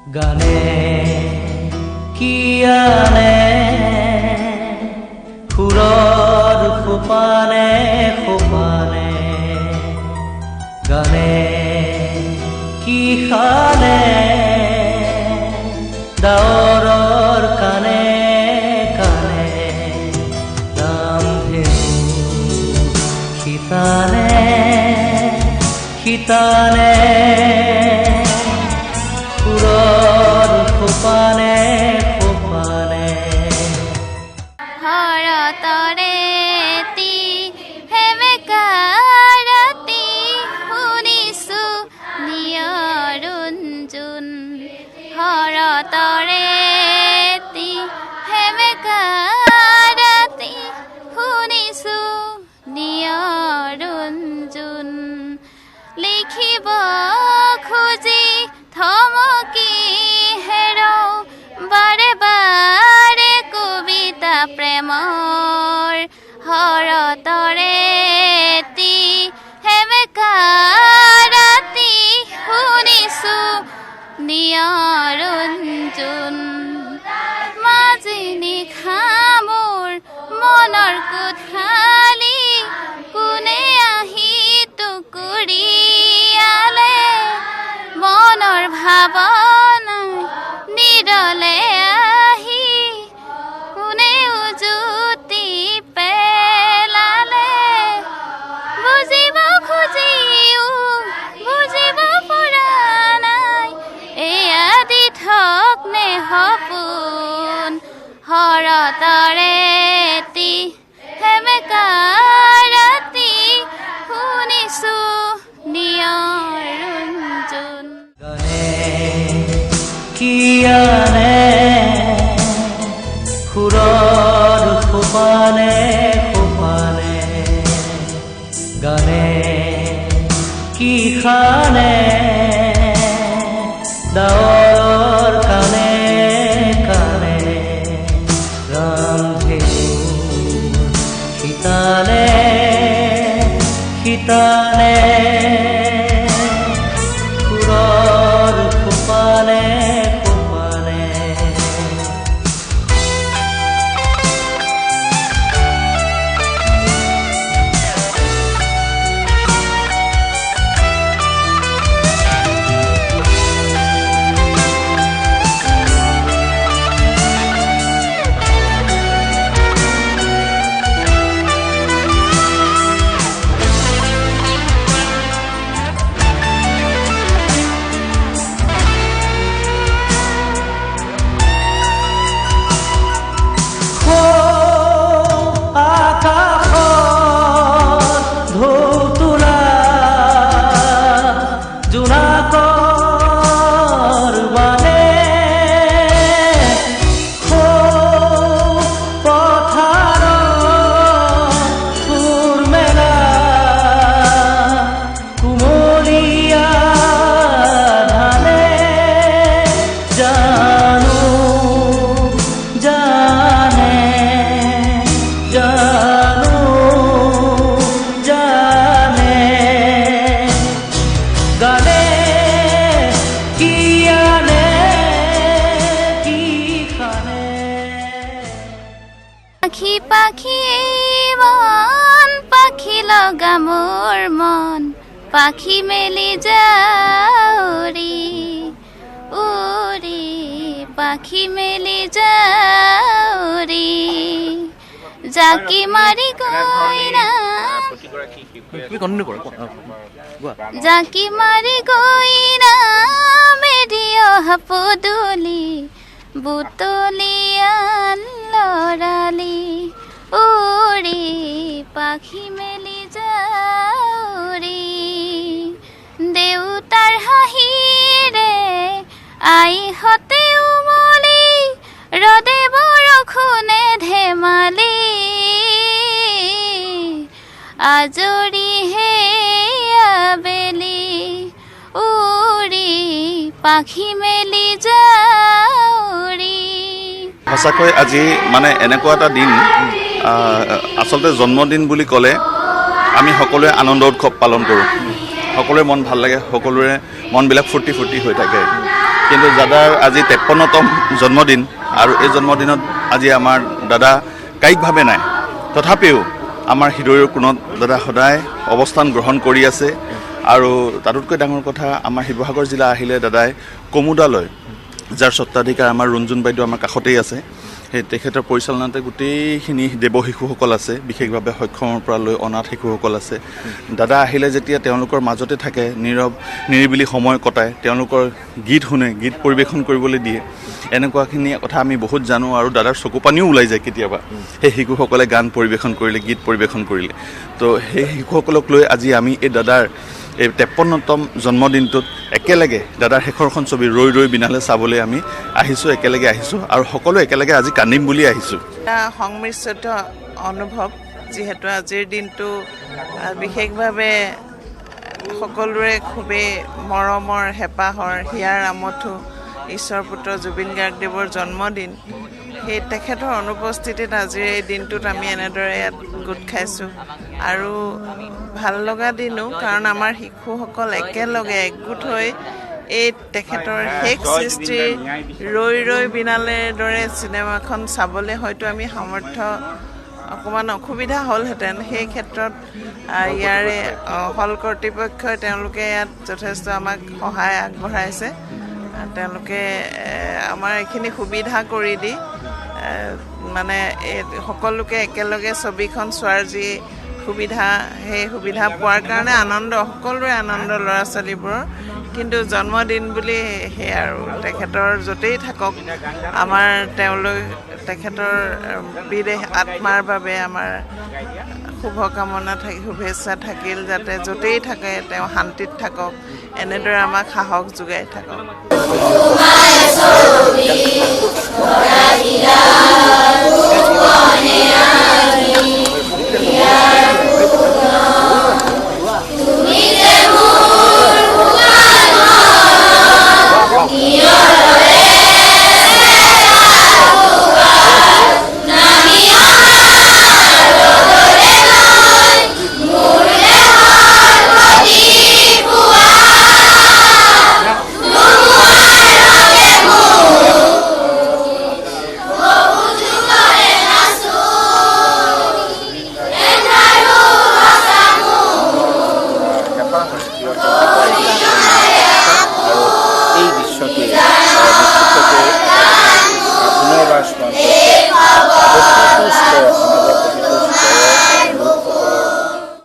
গানে কি আনে সুৰৰ সোপানে সোপানে গানে কি খানে ডাৱৰৰ কানে কানে ৰামধেনু শীতানে শীতানে সুৰৰ সোপানে সোপানে হৰতৰে তি হেমেকা ৰাতি শুনিছো নিয়ৰুঞ্জুন হৰতৰে তি হেমেকা ৰাতি শুনিছো নিয়ৰুঞ্জুন লিখিব খুজি থমকি হেৰৌ বাৰে বাৰে কবিতা প্ৰেমৰ হৰতৰে তি হেমেকা ৰাতি শুনিছো নিয়ৰুঞ্জুন মাজে নিশা মোৰ মনৰ কোঠালি কোনে আহি টুকুৰিয়ালে মনৰ ভাৱনাই নিৰলে আহি কোনে উজুতি পেলালে বুজিব খুজিও বুজিব পৰা নাই এয়া দি থক নে সপোন হৰতৰে তি হেমেকা ৰাতি শুনিছো নিয়ৰুঞ্জুন গানে কি আনে সুৰৰ সোপানে সোপানে গানে কি খানে ডাৱৰৰ কানে কানে ৰামধেনু শীতানে শীতানে সুৰৰ সোপানে সোপানে পাখি পাখি মন পাখি লগা মোৰ মন পাখি মেলি যাউৰি উৰি পাখি মেলি যাউৰি জাকি মাৰি গইনা জাকি মাৰি গইনা মেলি অহা পদূলি বুটলিয়ান লৰালি উৰি পাখি মেলি যাউৰি দেউতাৰ হাঁহিৰে আইহঁতে উমলি ৰদে বৰষুণে ধেমালি আজৰি হে আবেলি উৰি পাখি মেলি যাউৰি সঁচাকৈ আজি মানে এনেকুৱা এটা দিন আচলতে জন্মদিন বুলি ক'লে আমি সকলোৱে আনন্দ উৎসৱ পালন কৰোঁ সকলোৰে মন ভাল লাগে সকলোৰে মনবিলাক ফূৰ্তি হৈ থাকে কিন্তু দাদাৰ আজি 53তম জন্মদিন আৰু এই জন্মদিনত আজি আমাৰ দাদা কায়িকভাৱে নাই তথাপিও আমাৰ হৃদয়ৰ কোণত দাদা সদায় অৱস্থান গ্ৰহণ কৰি আছে আৰু তাতোতকৈ ডাঙৰ কথা আমাৰ শিৱসাগৰ জিলা আহিলে দাদাই কমুদালৈ যাৰ স্বত্বাধিকাৰ আমাৰ ৰঞ্জুন বাইদেউ আমাৰ কাষতেই আছে সেই তেখেতৰ পৰিচালনাতে গোটেইখিনি দেৱ শিশুসকল আছে বিশেষভাৱে সক্ষমৰ পৰা লৈ অনাথ শিশুসকল আছে দাদা আহিলে যেতিয়া তেওঁলোকৰ মাজতে থাকে নিৰিবিলি সময় কটায় তেওঁলোকৰ গীত শুনে গীত পৰিৱেশন কৰিবলৈ দিয়ে এনেকুৱাখিনি কথা আমি বহুত জানো আৰু দাদাৰ চকু পানীও ওলাই যায় কেতিয়াবা সেই শিশুসকলে গান পৰিৱেশন কৰিলে গীত পৰিৱেশন কৰিলে তো সেই শিশুসকলক লৈ আজি আমি এই দাদাৰ এই 53তম জন্মদিনটোত একেলগে দাদাৰ শেষৰখন ছবি ৰৈ ৰৈ বিনালে চাবলৈ আমি আহিছোঁ একেলগে আহিছোঁ আৰু সকলো একেলগে আজি কান্দিম বুলি আহিছোঁ সংমিশ্ৰিত অনুভৱ যিহেতু আজিৰ দিনটো বিশেষভাৱে সকলোৰে খুবেই মৰমৰ হেঁপাহৰ হিয়াৰ আমঠু ঈশ্বৰ পুত্ৰ জুবিন গাৰ্গদেৱৰ জন্মদিন সেই তেখেতৰ অনুপস্থিতিত আজিৰ এই দিনটোত আমি এনেদৰে ইয়াত গোট খাইছোঁ আৰু ভাল লগা দিনো কাৰণ আমাৰ শিশুসকল একেলগে একগোট হৈ এই তেখেতৰ শেষ সৃষ্টিৰ ৰৈ ৰৈ বিনালেৰ দৰে চিনেমাখন চাবলৈ হয়তো আমি সামৰ্থ্য অকণমান অসুবিধা হ'লহেঁতেন সেই ক্ষেত্ৰত ইয়াৰে হল কৰ্তৃপক্ষই তেওঁলোকে ইয়াত যথেষ্ট আমাক সহায় আগবঢ়াইছে তেওঁলোকে আমাৰ এইখিনি সুবিধা কৰি দি মানে সকলোকে একেলগে ছবিখন চোৱাৰ যি সুবিধা সেই সুবিধা পোৱাৰ কাৰণে আনন্দ সকলোৰে আনন্দ ল'ৰা ছোৱালীবোৰৰ কিন্তু জন্মদিন বুলি সেই আৰু তেখেতৰ য'তেই থাকক আমাৰ তেখেতৰ বিদেহ আত্মাৰ বাবে আমাৰ শুভকামনা শুভেচ্ছা থাকিল যাতে য'তেই থাকে তেওঁ শান্তিত থাকক এনেদৰে আমাক সাহস যোগাই থাকক